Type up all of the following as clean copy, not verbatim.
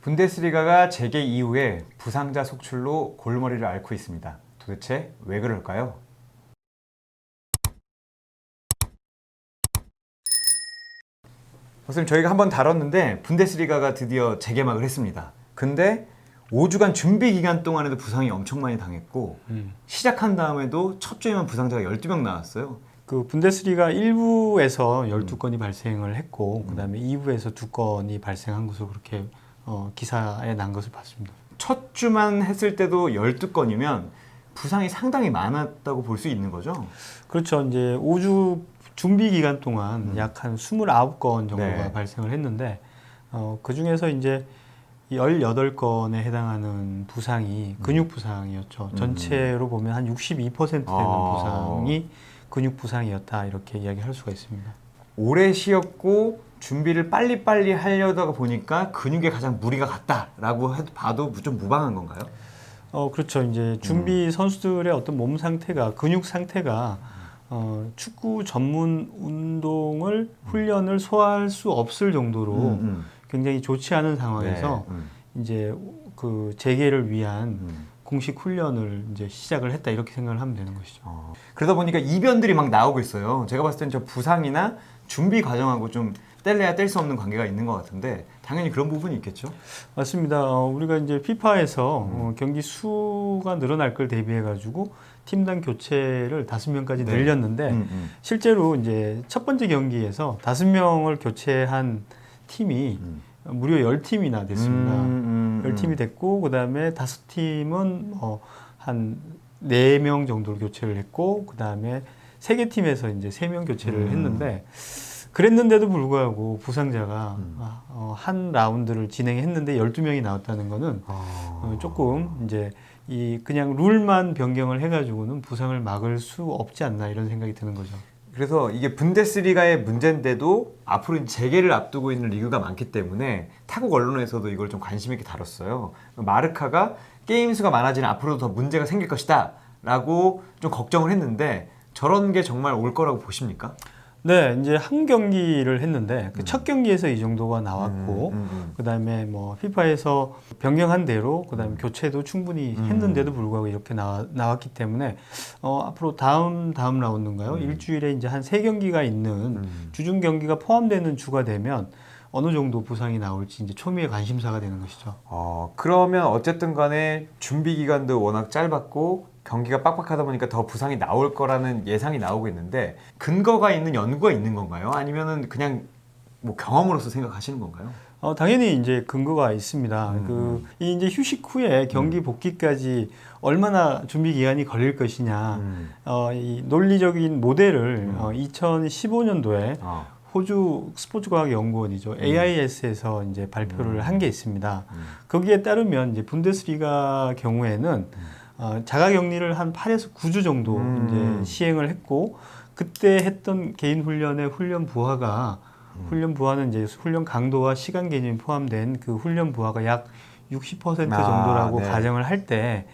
분데스리가가 재개 이후에 부상자 속출로 골머리를 앓고 있습니다. 도대체 왜 그럴까요? 선생님, 저희가 한번 다뤘는데 분데스리가가 드디어 재개막을 했습니다. 근데 5주간 준비 기간 동안에도 부상이 엄청 많이 당했고 시작한 다음에도 첫 주에만 부상자가 12명 나왔어요. 그 분데스리가 1부에서 12건이 발생을 했고 그다음에 2부에서 2건이 발생한 것으로 그렇게 기사에 난 것을 봤습니다. 첫 주만 했을 때도 12건이면 부상이 상당히 많았다고 볼 수 있는 거죠? 그렇죠. 이제 5주 준비 기간 동안 약 한 29건 정도가 네. 발생을 했는데 그 중에서 이제 18건에 해당하는 부상이 근육 부상이었죠. 전체로 보면 한 62% 되는 부상이 근육 부상이었다 이렇게 이야기할 수가 있습니다. 오래 쉬었고 준비를 빨리빨리 하려다가 보니까 근육에 가장 무리가 갔다라고 봐도 좀 무방한 건가요? 그렇죠. 이제 준비 선수들의 어떤 몸 상태가 근육 상태가 축구 전문 운동을 훈련을 소화할 수 없을 정도로 굉장히 좋지 않은 상황에서 이제 그 재개를 위한 공식 훈련을 이제 시작을 했다 이렇게 생각을 하면 되는 것이죠. 그러다 보니까 이변들이 막 나오고 있어요. 제가 봤을 땐 저 부상이나 준비 과정하고 좀 뗄래야 뗄 수 없는 관계가 있는 것 같은데 당연히 그런 부분이 있겠죠? 맞습니다. 우리가 이제 피파에서 경기 수가 늘어날 걸 대비해 가지고 팀당 교체를 5명까지 늘렸는데 실제로 이제 첫 번째 경기에서 5명을 교체한 팀이 무려 10팀이나 됐습니다. 10팀이 됐고 그다음에 5팀은 한 4명 정도를 교체를 했고 그다음에 3개 팀에서 이제 3명 교체를 했는데 그랬는데도 불구하고 부상자가 한 라운드를 진행했는데 12명이 나왔다는 거는 조금 이제 이 그냥 룰만 변경을 해가지고는 부상을 막을 수 없지 않나 이런 생각이 드는 거죠. 그래서 이게 분데스리가의 문제인데도 앞으로 재개를 앞두고 있는 리그가 많기 때문에 타국 언론에서도 이걸 좀 관심 있게 다뤘어요. 마르카가 게임 수가 많아지는 앞으로도 더 문제가 생길 것이다 라고 좀 걱정을 했는데 저런 게 정말 올 거라고 보십니까? 네, 이제 한 경기를 했는데 그 첫 경기에서 이 정도가 나왔고 그다음에 뭐 피파에서 변경한 대로 그다음에 교체도 충분히 했는데도 불구하고 이렇게 나왔기 때문에 앞으로 다음 라운드인가요? 일주일에 이제 한 3경기가 있는 주중 경기가 포함되는 주가 되면 어느 정도 부상이 나올지 이제 초미의 관심사가 되는 것이죠. 그러면 어쨌든 간에 준비 기간도 워낙 짧았고 경기가 빡빡하다 보니까 더 부상이 나올 거라는 예상이 나오고 있는데 근거가 있는 연구가 있는 건가요? 아니면은 그냥 뭐 경험으로서 생각하시는 건가요? 당연히 이제 근거가 있습니다. 이 이제 휴식 후에 경기 복귀까지 얼마나 준비 기간이 걸릴 것이냐, 이 논리적인 모델을 2015년도에 호주 스포츠과학연구원이죠. AIS에서 이제 발표를 한 게 있습니다. 거기에 따르면 이제 분데스리가 경우에는 자가격리를 한 8에서 9주 정도 이제 시행을 했고 그때 했던 개인 훈련의 훈련 부하는 이제 훈련 강도와 시간 개념이 포함된 그 훈련 부하가 약 60% 정도라고 네. 가정을 할 때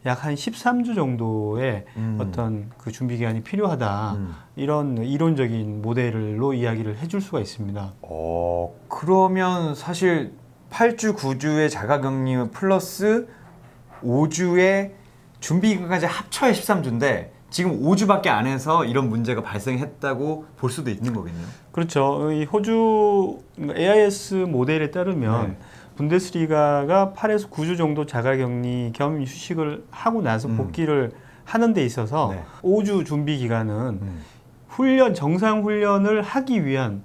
약 한 13주 정도의 어떤 그 준비 기간이 필요하다. 이런 이론적인 모델로 이야기를 해줄 수가 있습니다. 그러면 사실 8주, 9주의 자가격리 플러스 5주의 준비 기간까지 합쳐야 13주인데 지금 5주밖에 안 해서 이런 문제가 발생했다고 볼 수도 있는 거겠네요. 그렇죠. 이 호주 AIS 모델에 따르면 분데스리가가 8에서 9주 정도 자가격리 겸 휴식을 하고 나서 복귀를 하는 데 있어서 5주 준비 기간은 정상 훈련을 하기 위한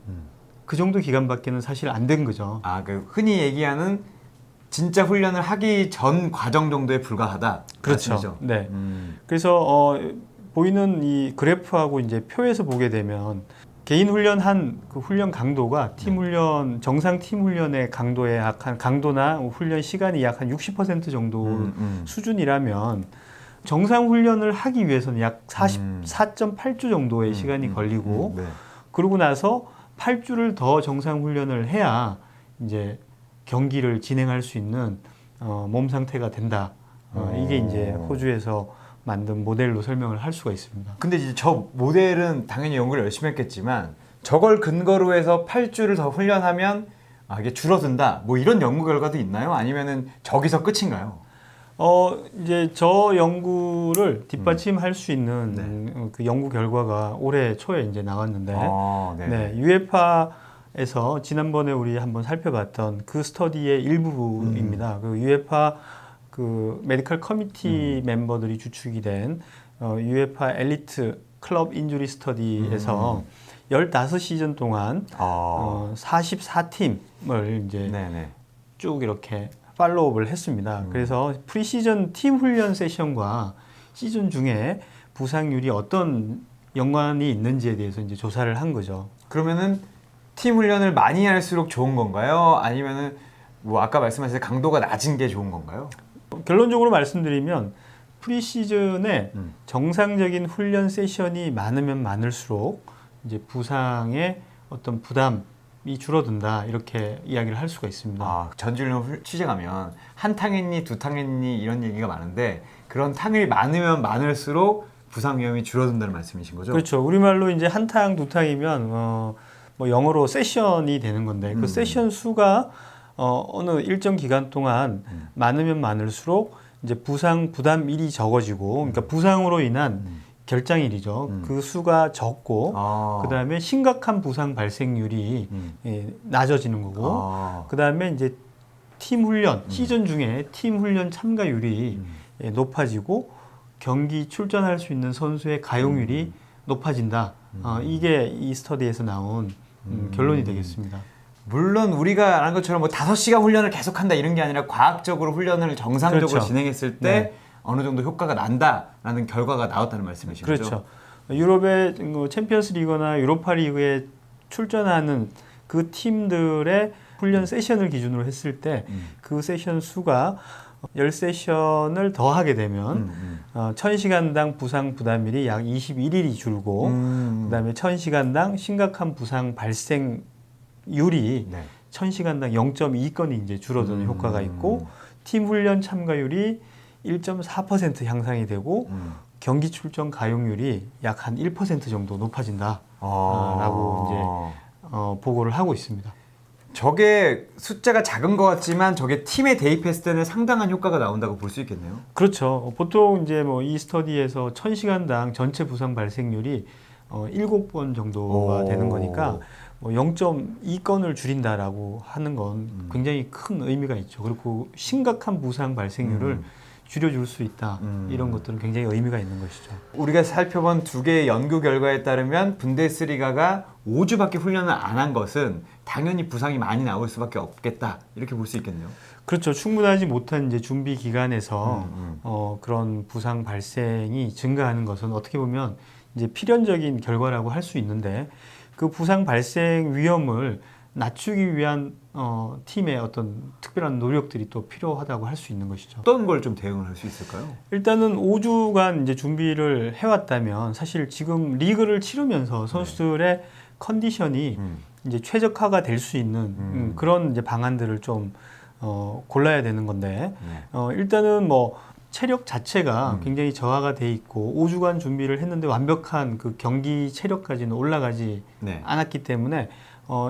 그 정도 기간밖에는 사실 안 된 거죠. 그 흔히 얘기하는 진짜 훈련을 하기 전 과정 정도에 불과하다. 그렇죠. 말씀이죠? 네. 그래서 보이는 이 그래프하고 이제 표에서 보게 되면 개인 훈련한 그 훈련 강도가 팀 훈련 정상 팀 훈련의 강도에 약한 강도나 훈련 시간이 약 한 60% 정도 수준이라면 정상 훈련을 하기 위해서는 약 44.8주 정도의 시간이 걸리고 그러고 나서 8주를 더 정상 훈련을 해야 이제 경기를 진행할 수 있는 몸 상태가 된다. 이게 이제 호주에서 만든 모델로 설명을 할 수가 있습니다. 근데 이제 저 모델은 당연히 연구를 열심히 했겠지만 저걸 근거로 해서 8주를 더 훈련하면 아, 이게 줄어든다. 뭐 이런 연구 결과도 있나요? 아니면은 저기서 끝인가요? 이제 저 연구를 뒷받침할 수 있는 그 연구 결과가 올해 초에 이제 나왔는데, 네, 유에파에서 지난번에 우리 한번 살펴봤던 그 스터디의 일부입니다. 그 유에파 그 메디컬 커미티 멤버들이 주축이 된 유에파 엘리트 클럽 인주리 스터디에서 15시즌 동안 44팀을 이제 네네. 쭉 이렇게 팔로우업을 했습니다. 그래서 프리시즌 팀 훈련 세션과 시즌 중에 부상률이 어떤 연관이 있는지에 대해서 이제 조사를 한 거죠. 그러면은 팀 훈련을 많이 할수록 좋은 건가요? 아니면은 뭐 아까 말씀하신 강도가 낮은 게 좋은 건가요? 결론적으로 말씀드리면 프리시즌에 정상적인 훈련 세션이 많으면 많을수록 이제 부상의 어떤 부담이 줄어든다 이렇게 이야기를 할 수가 있습니다. 아, 전지훈련 취재 가면 한 탕했니 두 탕했니 이런 얘기가 많은데 그런 탕이 많으면 많을수록 부상 위험이 줄어든다는 말씀이신 거죠? 그렇죠. 우리말로 이제 한 탕, 두 탕이면 뭐 영어로 세션이 되는 건데 그 세션 수가 어느 일정 기간 동안 많으면 많을수록 이제 부상 부담일이 적어지고, 그러니까 부상으로 인한 결장일이죠. 그 수가 적고, 그 다음에 심각한 부상 발생률이 낮아지는 거고, 그 다음에 이제 팀 훈련, 시즌 중에 팀 훈련 참가율이 높아지고, 경기 출전할 수 있는 선수의 가용률이 높아진다. 이게 이 스터디에서 나온 결론이 되겠습니다. 물론 우리가 아는 것처럼 뭐 5시간 훈련을 계속한다 이런 게 아니라 과학적으로 훈련을 정상적으로 그렇죠. 진행했을 때 어느 정도 효과가 난다라는 결과가 나왔다는 말씀이신 거죠? 그렇죠. 유럽의 챔피언스 리그나 유로파 리그에 출전하는 그 팀들의 훈련 세션을 기준으로 했을 때 그 세션 수가 10세션을 더 하게 되면 1000시간당 부상 부담일이 약 21일이 줄고 그다음에 1000시간당 심각한 부상 발생률이 1000시간당 0.2건이 이제 줄어드는 효과가 있고 팀 훈련 참가율이 1.4% 향상이 되고 경기 출전 가용률이 약 한 1% 정도 높아진다 라고 이제 보고를 하고 있습니다. 저게 숫자가 작은 것 같지만 저게 팀에 대입했을 때는 상당한 효과가 나온다고 볼 수 있겠네요. 그렇죠. 보통 이제 뭐 이 스터디에서 1000시간당 전체 부상 발생률이 7번 정도가 되는 거니까 뭐 0.2건을 줄인다라고 하는 건 굉장히 큰 의미가 있죠. 그리고 심각한 부상 발생률을 줄여줄 수 있다. 이런 것들은 굉장히 의미가 있는 것이죠. 우리가 살펴본 두 개의 연구 결과에 따르면 분데스리가가 5주밖에 훈련을 안 한 것은 당연히 부상이 많이 나올 수밖에 없겠다. 이렇게 볼 수 있겠네요. 그렇죠. 충분하지 못한 이제 준비 기간에서 그런 부상 발생이 증가하는 것은 어떻게 보면 이제 필연적인 결과라고 할 수 있는데 그 부상 발생 위험을 낮추기 위한 팀의 어떤 특별한 노력들이 또 필요하다고 할 수 있는 것이죠. 어떤 걸 좀 대응을 할 수 있을까요? 일단은 5주간 이제 준비를 해왔다면 사실 지금 리그를 치르면서 선수들의 컨디션이 이제 최적화가 될 수 있는 그런 이제 방안들을 좀 골라야 되는 건데 일단은 뭐 체력 자체가 굉장히 저하가 돼 있고 5주간 준비를 했는데 완벽한 그 경기 체력까지는 올라가지 않았기 때문에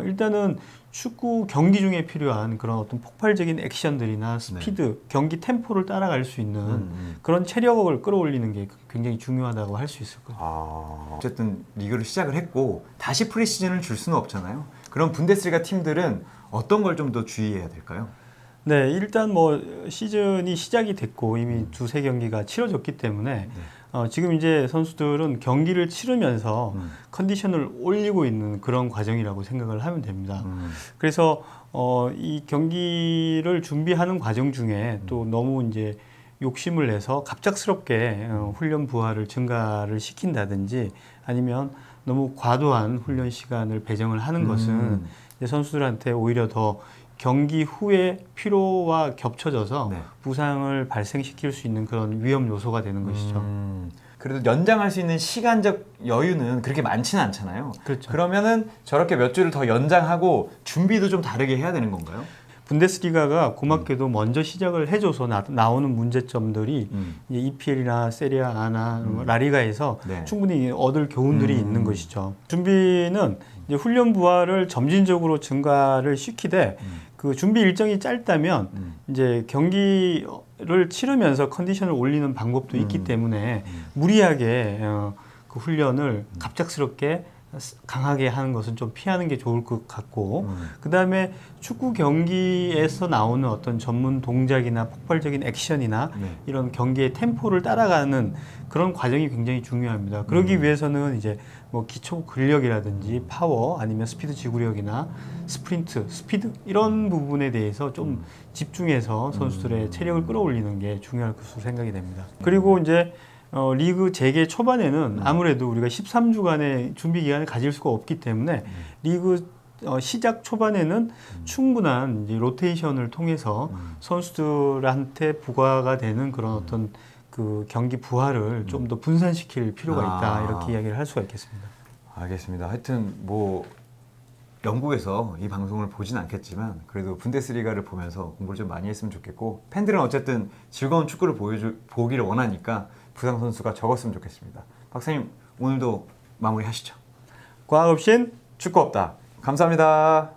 일단은 축구 경기 중에 필요한 그런 어떤 폭발적인 액션들이나 스피드, 경기 템포를 따라갈 수 있는 그런 체력을 끌어올리는 게 굉장히 중요하다고 할 수 있을 거예요. 어쨌든 리그를 시작을 했고 다시 프리시즌을 줄 수는 없잖아요. 그럼 분데스리가 팀들은 어떤 걸 좀 더 주의해야 될까요? 네, 일단 뭐 시즌이 시작이 됐고 이미 두세 경기가 치러졌기 때문에 지금 이제 선수들은 경기를 치르면서 컨디션을 올리고 있는 그런 과정이라고 생각을 하면 됩니다. 그래서 이 경기를 준비하는 과정 중에 또 너무 이제 욕심을 내서 갑작스럽게 훈련 부하를 증가를 시킨다든지 아니면 너무 과도한 훈련 시간을 배정을 하는 것은 이제 선수들한테 오히려 더 경기 후에 피로와 겹쳐져서 부상을 발생시킬 수 있는 그런 위험 요소가 되는 것이죠. 그래도 연장할 수 있는 시간적 여유는 그렇게 많지는 않잖아요. 그렇죠. 그러면은 저렇게 몇 주를 더 연장하고 준비도 좀 다르게 해야 되는 건가요? 분데스리가가 고맙게도 먼저 시작을 해줘서 나오는 문제점들이 이제 EPL이나 세리아나 라리가에서 충분히 얻을 교훈들이 있는 것이죠. 준비는 이제 훈련 부하를 점진적으로 증가를 시키되 그 준비 일정이 짧다면 이제 경기를 치르면서 컨디션을 올리는 방법도 있기 때문에 무리하게 그 훈련을 갑작스럽게 강하게 하는 것은 좀 피하는 게 좋을 것 같고 그 다음에 축구 경기에서 나오는 어떤 전문 동작이나 폭발적인 액션이나 네. 이런 경기의 템포를 따라가는 그런 과정이 굉장히 중요합니다. 그러기 위해서는 이제 뭐 기초 근력이라든지 파워 아니면 스피드 지구력이나 스프린트, 스피드 이런 부분에 대해서 좀 집중해서 선수들의 체력을 끌어올리는 게 중요할 것으로 생각이 됩니다. 그리고 이제 리그 재개 초반에는 아무래도 우리가 13주간의 준비 기간을 가질 수가 없기 때문에 리그 시작 초반에는 충분한 이제 로테이션을 통해서 선수들한테 부과가 되는 그런 어떤 그 경기 부하를 좀 더 분산시킬 필요가 있다 이렇게 이야기를 할 수가 있겠습니다. 알겠습니다. 하여튼 뭐 영국에서 이 방송을 보진 않겠지만 그래도 분데스리가를 보면서 공부를 좀 많이 했으면 좋겠고 팬들은 어쨌든 즐거운 축구를 보기를 원하니까 부상 선수가 적었으면 좋겠습니다. 박사님 오늘도 마무리하시죠. 과학 없인 축구 없다. 감사합니다.